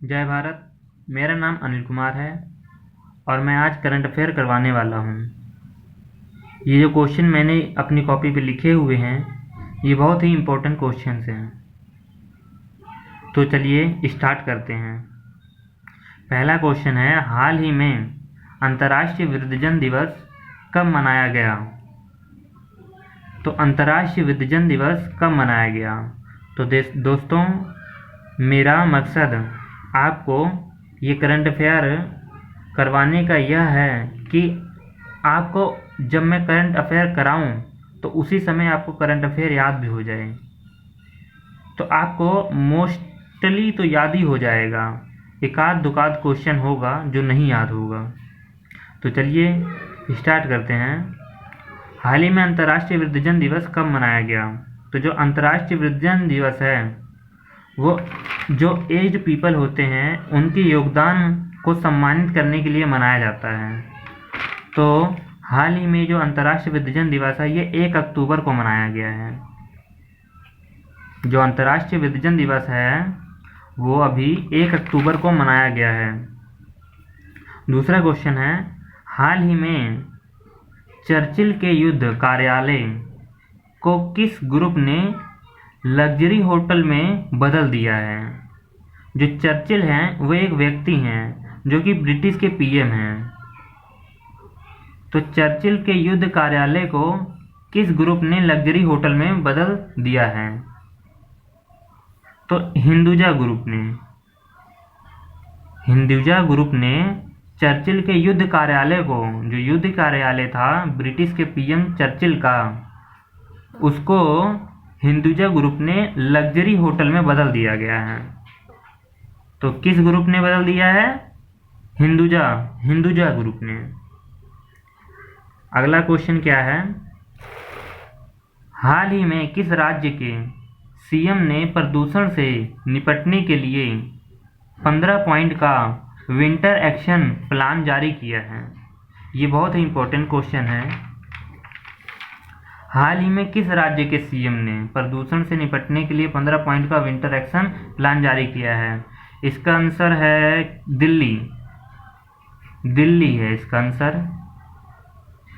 जय भारत। मेरा नाम अनिल कुमार है और मैं आज करंट अफेयर करवाने वाला हूँ। ये जो क्वेश्चन मैंने अपनी कॉपी पे लिखे हुए हैं ये बहुत ही इम्पोर्टेंट क्वेश्चंस हैं। तो चलिए स्टार्ट करते हैं। पहला क्वेश्चन है, हाल ही में अंतर्राष्ट्रीय वृद्धजन दिवस कब मनाया गया? तो अंतर्राष्ट्रीय वृद्धजन दिवस कब मनाया गया? तो दोस्तों, मेरा मकसद आपको ये करंट अफेयर करवाने का यह है कि आपको जब मैं करंट अफेयर कराऊं तो उसी समय आपको करंट अफेयर याद भी हो जाए। तो आपको मोस्टली तो याद ही हो जाएगा, एकाध दुकाध क्वेश्चन होगा जो नहीं याद होगा। तो चलिए स्टार्ट करते हैं। हाल ही में अंतर्राष्ट्रीय वृद्धजन दिवस कब मनाया गया? तो जो अंतर्राष्ट्रीय वृद्धजन दिवस है वो जो एज्ड पीपल होते हैं उनके योगदान को सम्मानित करने के लिए मनाया जाता है। तो हाल ही में जो अंतर्राष्ट्रीय वृद्धजन दिवस है ये 1 अक्टूबर को मनाया गया है। जो अंतर्राष्ट्रीय वृद्धजन दिवस है वो अभी 1 अक्टूबर को मनाया गया है। दूसरा क्वेश्चन है, हाल ही में चर्चिल के युद्ध कार्यालय को किस ग्रुप ने लग्जरी होटल में बदल दिया है? जो चर्चिल हैं वो एक व्यक्ति हैं जो कि ब्रिटिश के पीएम हैं। तो चर्चिल के युद्ध कार्यालय को किस ग्रुप ने लग्जरी होटल में बदल दिया है? तो हिंदुजा ग्रुप ने। हिंदुजा ग्रुप ने चर्चिल के युद्ध कार्यालय को, जो युद्ध कार्यालय था ब्रिटिश के पीएम चर्चिल का, उसको हिंदुजा ग्रुप ने लग्जरी होटल में बदल दिया गया है। तो किस ग्रुप ने बदल दिया है? हिंदुजा ग्रुप ने। अगला क्वेश्चन क्या है, हाल ही में किस राज्य के सीएम ने प्रदूषण से निपटने के लिए 15 पॉइंट का विंटर एक्शन प्लान जारी किया है? ये बहुत ही इंपॉर्टेंट क्वेश्चन है। हाल ही में किस राज्य के सीएम ने प्रदूषण से निपटने के लिए 15 पॉइंट का विंटर एक्शन प्लान जारी किया है? इसका आंसर है दिल्ली है इसका आंसर।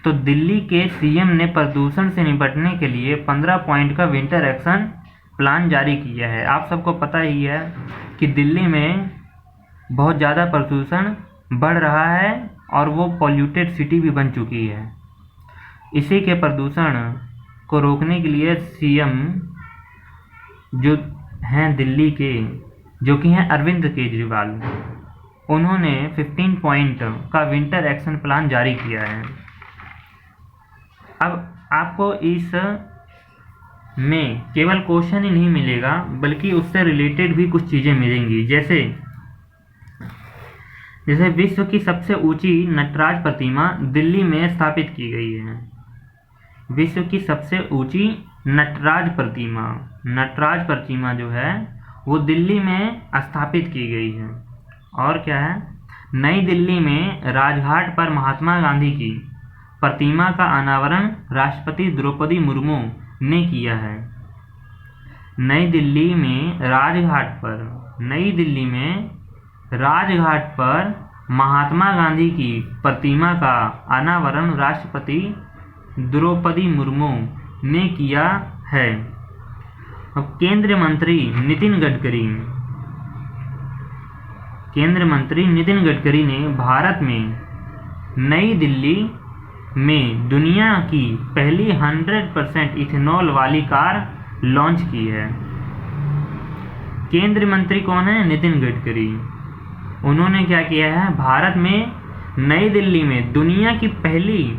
तो दिल्ली के सीएम ने प्रदूषण से निपटने के लिए 15 पॉइंट का विंटर एक्शन प्लान जारी किया है। आप सबको पता ही है कि दिल्ली में बहुत ज़्यादा प्रदूषण बढ़ रहा है और वो पॉल्यूटेड सिटी भी बन चुकी है। इसी के प्रदूषण को रोकने के लिए सीएम जो हैं दिल्ली के, जो कि हैं अरविंद केजरीवाल, उन्होंने 15 पॉइंट का विंटर एक्शन प्लान जारी किया है। अब आपको इस में केवल क्वेश्चन ही नहीं मिलेगा बल्कि उससे रिलेटेड भी कुछ चीज़ें मिलेंगी। जैसे विश्व की सबसे ऊंची नटराज प्रतिमा दिल्ली में स्थापित की गई है। विश्व की सबसे ऊंची नटराज प्रतिमा जो है वो दिल्ली में स्थापित की गई है। और क्या है, नई दिल्ली में राजघाट पर महात्मा गांधी की प्रतिमा का अनावरण राष्ट्रपति द्रौपदी मुर्मू ने किया है। नई दिल्ली में राजघाट पर महात्मा गांधी की प्रतिमा का अनावरण राष्ट्रपति द्रौपदी मुर्मू ने किया है। अब केंद्रीय मंत्री नितिन गडकरी ने भारत में नई दिल्ली में दुनिया की पहली 100% इथेनॉल वाली कार लॉन्च की है। केंद्रीय मंत्री कौन है? नितिन गडकरी। उन्होंने क्या किया है, भारत में नई दिल्ली में दुनिया की पहली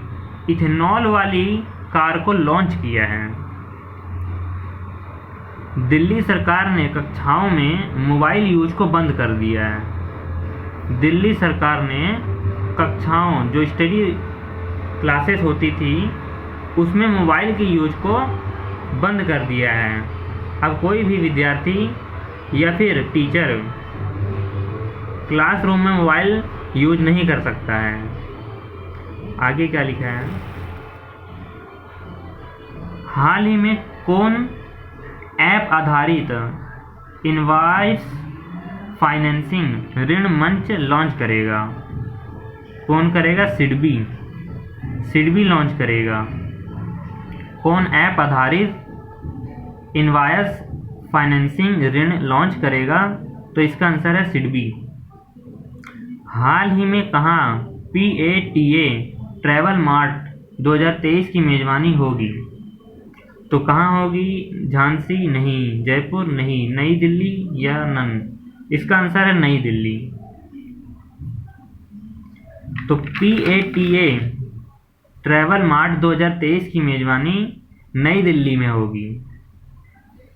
इथेनॉल वाली कार को लॉन्च किया है। दिल्ली सरकार ने कक्षाओं में मोबाइल यूज को बंद कर दिया है। दिल्ली सरकार ने कक्षाओं, जो स्टडी क्लासेस होती थी, उसमें मोबाइल के यूज को बंद कर दिया है। अब कोई भी विद्यार्थी या फिर टीचर क्लासरूम में मोबाइल यूज नहीं कर सकता है। आगे क्या लिखा है, हाल ही में कौन ऐप आधारित इनवॉइस फाइनेंसिंग ऋण मंच लॉन्च करेगा? कौन करेगा? सिडबी। सिडबी लॉन्च करेगा। कौन ऐप आधारित इनवॉयस फाइनेंसिंग ऋण लॉन्च करेगा? तो इसका आंसर है सिडबी। हाल ही में कहाँ PATA ट्रैवल मार्ट 2023 की मेजबानी होगी? तो कहाँ होगी? झांसी नहीं, जयपुर नहीं, नई दिल्ली या नन? इसका आंसर है नई दिल्ली। तो PATA ट्रैवल मार्ट 2023 की मेजबानी नई दिल्ली में होगी।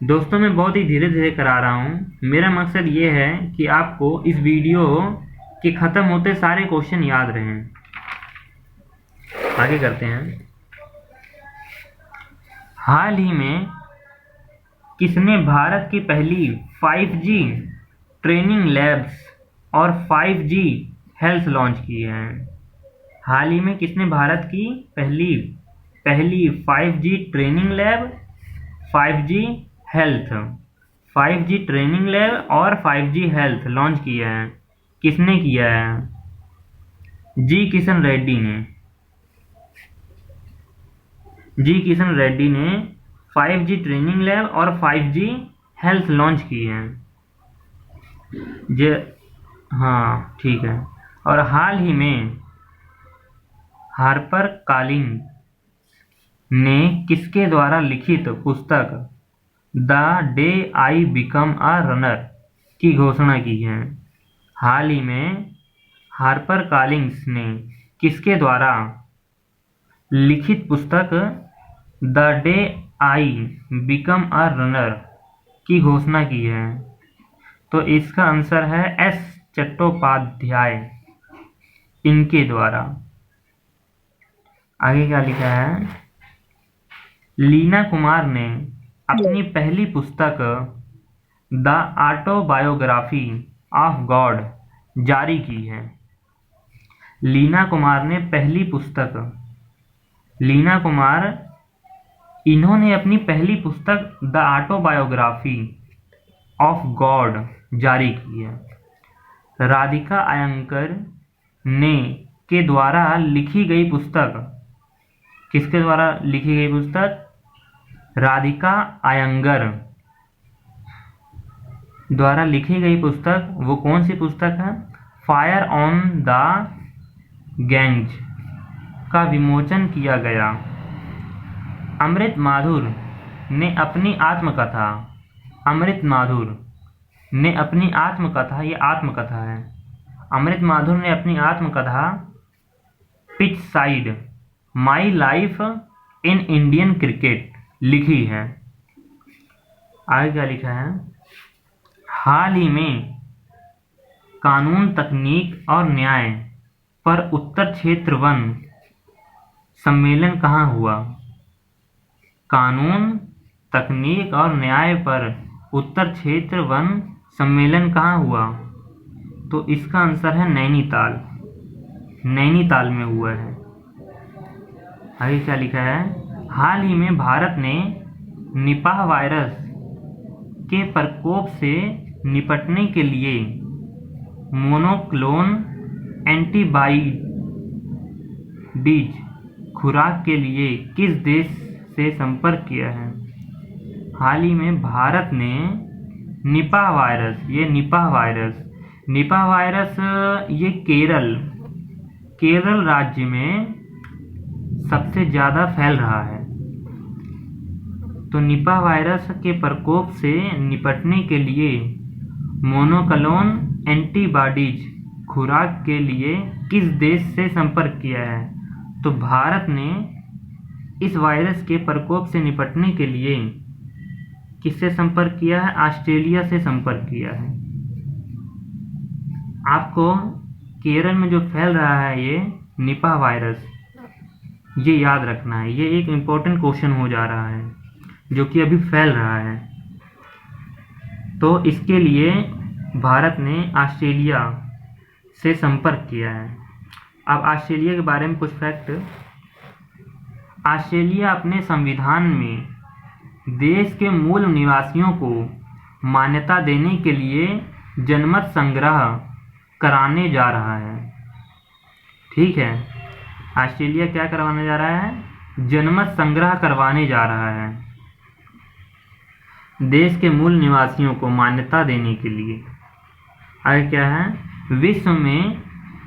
दोस्तों मैं बहुत ही धीरे धीरे करा रहा हूँ। मेरा मकसद ये है कि आपको इस वीडियो के ख़त्म होते सारे क्वेश्चन याद रहें। आगे करते हैं। हाल ही में किसने भारत की पहली 5G ट्रेनिंग लैब्स और 5G हेल्थ लॉन्च की है? हाल ही में किसने भारत की पहली 5G training lab, 5G health, 5G training lab और 5G हेल्थ लॉन्च किया है? किसने किया है? जी किशन रेड्डी ने। जी किशन रेड्डी ने 5G ट्रेनिंग लैब और 5G हेल्थ लॉन्च की है। हाँ ठीक है। और हाल ही में हार्पर कॉलिंस ने किसके द्वारा लिखित पुस्तक the day I become a runner की घोषणा की है? हाल ही में हार्पर कॉलिंस ने किसके द्वारा लिखित पुस्तक the day I become a runner की घोषणा की है? तो इसका आंसर है S चट्टोपाध्याय, इनके द्वारा। आगे क्या लिखा है? लीना कुमार ने अपनी पहली पुस्तक द ऑटोबायोग्राफी ऑफ गॉड जारी की है। लीना कुमार ने पहली पुस्तक, इन्होंने अपनी पहली पुस्तक द ऑटोबायोग्राफी ऑफ गॉड जारी की है। राधिका अयंगर ने के द्वारा लिखी गई पुस्तक, किसके द्वारा लिखी गई पुस्तक? राधिका अयंगर द्वारा लिखी गई पुस्तक, वो कौन सी पुस्तक है? फायर ऑन द गैंज का विमोचन किया गया। अमृत माथुर ने अपनी आत्मकथा, ये आत्मकथा है। अमृत माथुर ने अपनी आत्मकथा pitch side my life in Indian cricket लिखी है। आगे क्या लिखा है? हाल ही में कानून, तकनीक और न्याय पर उत्तर क्षेत्र वन सम्मेलन कहाँ हुआ? कानून, तकनीक और न्याय पर उत्तर क्षेत्र वन सम्मेलन कहाँ हुआ? तो इसका आंसर है नैनीताल। नैनीताल में हुआ है। आगे क्या लिखा है? हाल ही में भारत ने निपाह वायरस के प्रकोप से निपटने के लिए मोनोक्लोनल एंटीबॉडीज खुराक के लिए किस देश से संपर्क किया है? हाल ही में भारत ने निपाह वायरस ये केरल राज्य में सबसे ज़्यादा फैल रहा है। तो निपाह वायरस के प्रकोप से निपटने के लिए मोनोक्लोनल एंटीबॉडीज खुराक के लिए किस देश से संपर्क किया है? तो भारत ने इस वायरस के प्रकोप से निपटने के लिए किससे संपर्क किया है? ऑस्ट्रेलिया से संपर्क किया है। आपको केरल में जो फैल रहा है ये निपाह वायरस, ये याद रखना है। ये एक इम्पोर्टेंट क्वेश्चन हो जा रहा है जो कि अभी फैल रहा है। तो इसके लिए भारत ने ऑस्ट्रेलिया से संपर्क किया है। अब ऑस्ट्रेलिया के बारे में कुछ फैक्ट। ऑस्ट्रेलिया अपने संविधान में देश के मूल निवासियों को मान्यता देने के लिए जनमत संग्रह कराने जा रहा है। ठीक है, ऑस्ट्रेलिया क्या करवाने जा रहा है? जनमत संग्रह करवाने जा रहा है देश के मूल निवासियों को मान्यता देने के लिए। आगे क्या है? विश्व में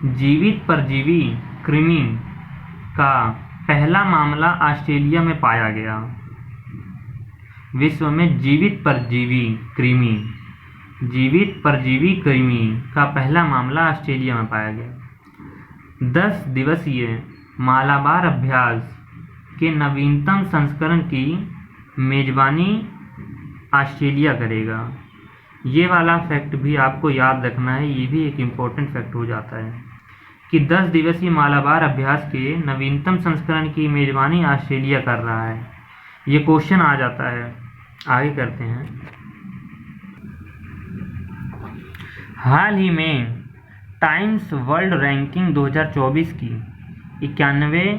जीवित परजीवी कृमि का पहला मामला ऑस्ट्रेलिया में पाया गया। विश्व में जीवित परजीवी कृमि का पहला मामला ऑस्ट्रेलिया में पाया गया। 10 दिवसीय मालाबार अभ्यास के नवीनतम संस्करण की मेजबानी ऑस्ट्रेलिया करेगा। ये वाला फैक्ट भी आपको याद रखना है, ये भी एक इम्पोर्टेंट फैक्ट हो जाता है कि 10 दिवसीय मालाबार अभ्यास के नवीनतम संस्करण की मेजबानी ऑस्ट्रेलिया कर रहा है। ये क्वेश्चन आ जाता है। आगे करते हैं। हाल ही में टाइम्स वर्ल्ड रैंकिंग 2024 की 91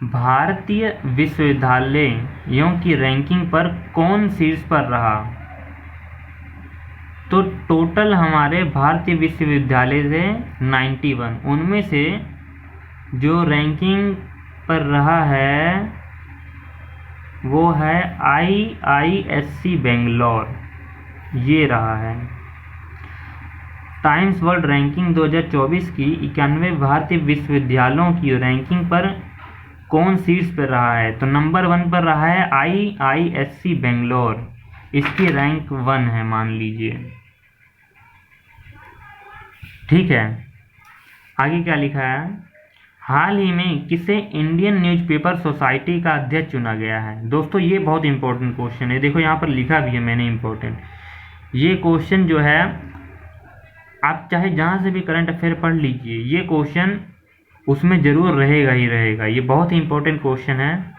भारतीय विश्वविद्यालयों की रैंकिंग पर कौन शीर्ष पर रहा? तो टोटल हमारे भारतीय विश्वविद्यालय से 91, उनमें से जो रैंकिंग पर रहा है वो है IISc बेंगलोर, ये रहा है। टाइम्स वर्ल्ड रैंकिंग 2024 की 91 भारतीय विश्वविद्यालयों की रैंकिंग पर कौन शीर्ष पर रहा है? तो नंबर 1 पर रहा है IISc बेंगलोर, इसकी रैंक 1 है, मान लीजिए। ठीक है, आगे क्या लिखा है? हाल ही में किसे इंडियन न्यूज़पेपर सोसाइटी का अध्यक्ष चुना गया है? दोस्तों ये बहुत इंपॉर्टेंट क्वेश्चन है, देखो यहाँ पर लिखा भी है मैंने इंपॉर्टेंट। ये क्वेश्चन जो है आप चाहे जहाँ से भी करंट अफेयर पढ़ लीजिए, ये क्वेश्चन उसमें ज़रूर रहेगा ही रहेगा। ये बहुत ही इंपॉर्टेंट क्वेश्चन है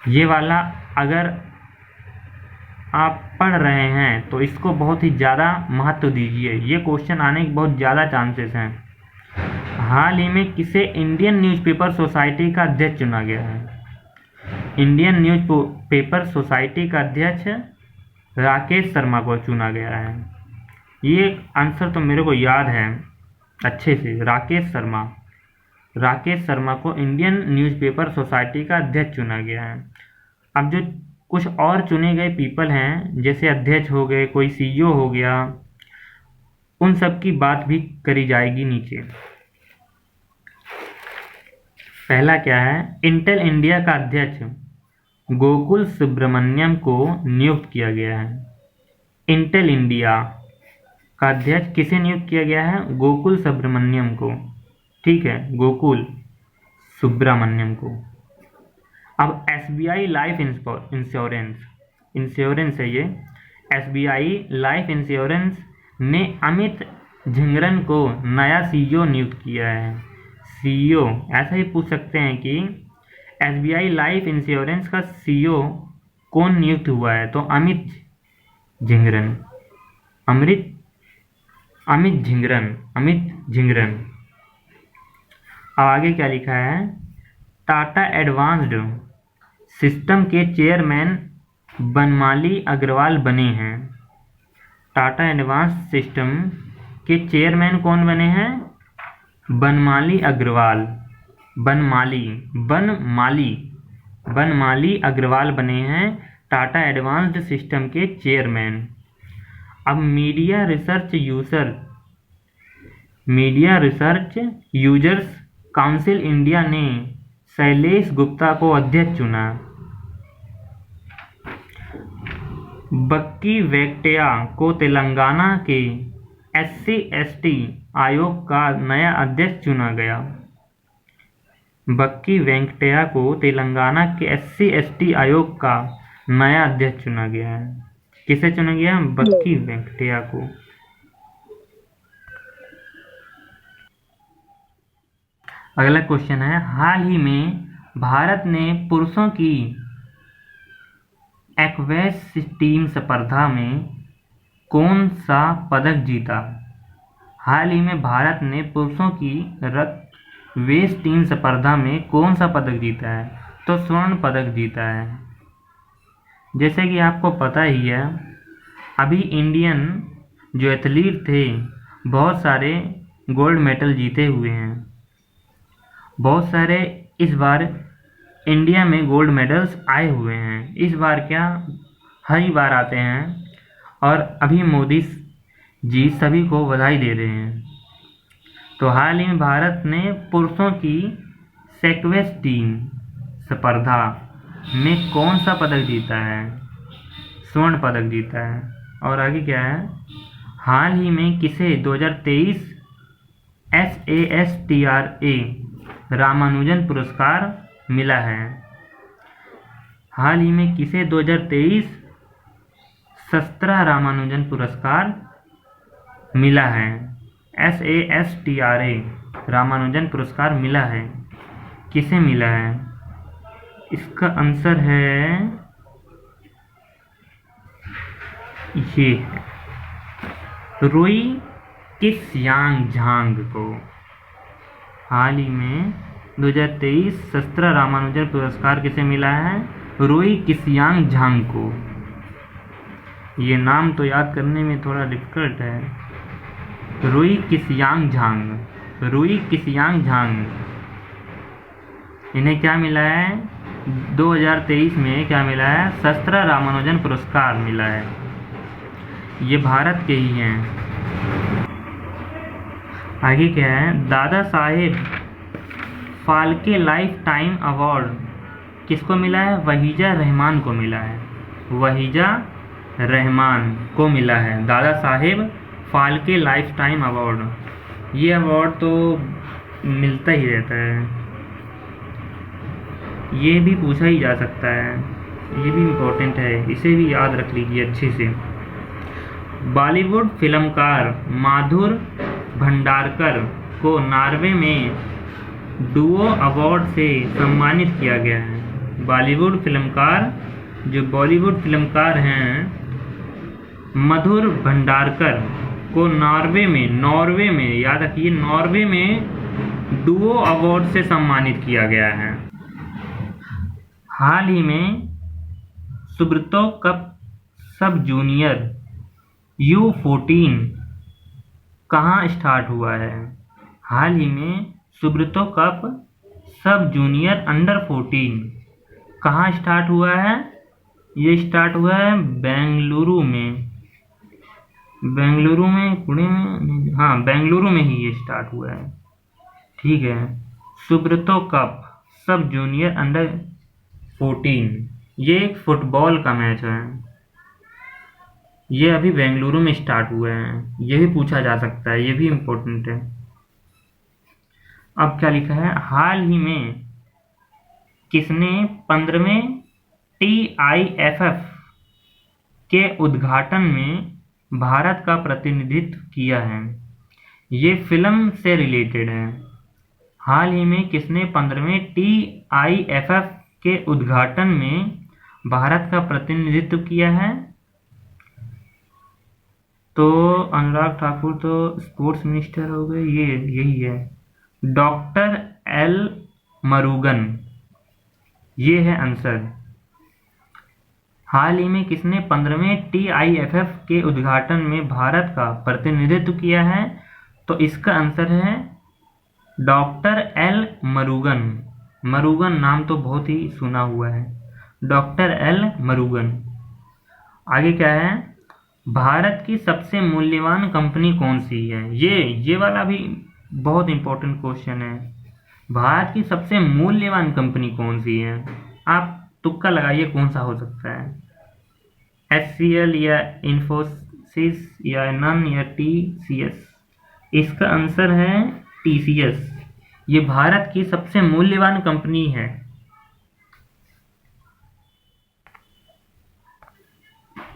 ये वाला। अगर आप पढ़ रहे हैं तो इसको बहुत ही ज़्यादा महत्व दीजिए, ये क्वेश्चन आने के बहुत ज़्यादा चांसेस हैं। हाल ही में किसे इंडियन न्यूज़पेपर सोसाइटी का अध्यक्ष चुना गया है? इंडियन न्यूज़पेपर सोसाइटी का अध्यक्ष राकेश शर्मा को चुना गया है। ये आंसर तो मेरे को याद है अच्छे से। राकेश शर्मा को इंडियन न्यूज़पेपर सोसाइटी का अध्यक्ष चुना गया है। अब जो कुछ और चुने गए पीपल हैं, जैसे अध्यक्ष हो गए, कोई CEO हो गया, उन सब की बात भी करी जाएगी नीचे। पहला क्या है? इंटेल इंडिया का अध्यक्ष गोकुल सुब्रमण्यम को नियुक्त किया गया है। इंटेल इंडिया का अध्यक्ष किसे नियुक्त किया गया है? गोकुल सुब्रमण्यम को। ठीक है, गोकुल सुब्रमण्यम को। अब SBI लाइफ इंश्योरेंस है ये। SBI लाइफ इंश्योरेंस ने अमित झिंगरन को नया CEO नियुक्त किया है। CEO ऐसा ही पूछ सकते हैं कि SBI लाइफ इंश्योरेंस का CEO कौन नियुक्त हुआ है? तो अमित झिंगरन। अब आगे क्या लिखा है? टाटा एडवांस्ड सिस्टम के चेयरमैन बनमाली अग्रवाल बने हैं। टाटा एडवांस सिस्टम के चेयरमैन कौन बने हैं? बनमाली अग्रवाल। बनमाली अग्रवाल बने हैं टाटा एडवांस्ड सिस्टम के चेयरमैन। अब media research users council India ने शैलेश गुप्ता को अध्यक्ष चुना। बक्की वेंकटैया को तेलंगाना के SC/ST आयोग का नया अध्यक्ष चुना गया। बक्की वेंकटैया को तेलंगाना के SC/ST आयोग का नया अध्यक्ष चुना गया है। किसे चुना गया? बक्की वेंकटैया को। अगला क्वेश्चन है, हाल ही में भारत ने पुरुषों की एक्वेस टीम स्पर्धा में कौन सा पदक जीता? हाल ही में भारत ने पुरुषों की रेस टीम स्पर्धा में कौन सा पदक जीता है? तो स्वर्ण पदक जीता है। जैसे कि आपको पता ही है, अभी इंडियन जो एथलीट थे बहुत सारे गोल्ड मेडल जीते हुए हैं। बहुत सारे इस बार इंडिया में गोल्ड मेडल्स आए हुए हैं। इस बार क्या हर ही बार आते हैं। और अभी मोदी जी सभी को बधाई दे रहे हैं। तो हाल ही में भारत ने पुरुषों की सेक्वेस टीम स्पर्धा में कौन सा पदक जीता है? स्वर्ण पदक जीता है। और आगे क्या है? हाल ही में किसे 2023 SASTRA रामानुजन पुरस्कार मिला है? हाल ही में किसे 2023 शस्त्रा रामानुजन पुरस्कार मिला है? SASTRA रामानुजन पुरस्कार मिला है। किसे मिला है? इसका आंसर है ये रुई किसयांग झांग को। हाल ही में 2023 शस्त्रा रामानुजन पुरस्कार किसे मिला है? रुई किसयांग झांग को। ये नाम तो याद करने में थोड़ा डिफिकल्ट है। रुई किसयांग झांग, रुई किसयांग झांग। इन्हें क्या मिला है? 2023 में क्या मिला है? शस्त्रा रामानुजन पुरस्कार मिला है। ये भारत के ही हैं। आगे क्या है? Dada Saheb Phalke life time award किसको मिला है? वहीदा रहमान को मिला है। वहीदा रहमान को मिला है Dada Saheb Phalke life time award. ये अवार्ड तो मिलता ही रहता है। ये भी पूछा ही जा सकता है। ये भी इम्पोर्टेंट है, इसे भी याद रख लीजिए अच्छे से। बॉलीवुड फिल्मकार माधुर भंडारकर को नॉर्वे में डुओ अवार्ड से सम्मानित किया गया है। बॉलीवुड फिल्मकार, जो बॉलीवुड फिल्मकार हैं मधुर भंडारकर को नॉर्वे में याद रखिए, नॉर्वे में डुओ अवार्ड से सम्मानित किया गया है। हाल ही में Subroto cup sub junior U14 कहाँ स्टार्ट हुआ है? हाल ही में Subroto cup sub junior under 14 कहाँ स्टार्ट हुआ है? ये स्टार्ट हुआ है बेंगलुरु में। बेंगलुरु में, पुणे में, हाँ बेंगलुरु में ही ये स्टार्ट हुआ है। ठीक है। Subroto cup sub junior under 14 ये एक फुटबॉल का मैच है। ये अभी बेंगलुरु में स्टार्ट हुए हैं। ये भी पूछा जा सकता है, ये भी इम्पोर्टेंट है। अब क्या लिखा है? हाल ही में किसने 15वें TIFF के उद्घाटन में भारत का प्रतिनिधित्व किया है? ये फिल्म से रिलेटेड है। हाल ही में किसने 15वें TIFF के उद्घाटन में भारत का प्रतिनिधित्व किया है? तो अनुराग ठाकुर तो स्पोर्ट्स मिनिस्टर हो गए, ये यही है डॉक्टर L मरुगन। ये है आंसर। हाल ही में किसने 15वें TIFF के उद्घाटन में भारत का प्रतिनिधित्व किया है? तो इसका आंसर है डॉक्टर L मरुगन। मरुगन नाम तो बहुत ही सुना हुआ है, डॉक्टर L मरुगन। आगे क्या है? भारत की सबसे मूल्यवान कंपनी कौन सी है? ये वाला भी बहुत इंपॉर्टेंट क्वेश्चन है। भारत की सबसे मूल्यवान कंपनी कौन सी है? आप तुक्का लगाइए कौन सा हो सकता है। HCL या इन्फोसिस या नन या TCS। इसका आंसर है TCS। ये भारत की सबसे मूल्यवान कंपनी है।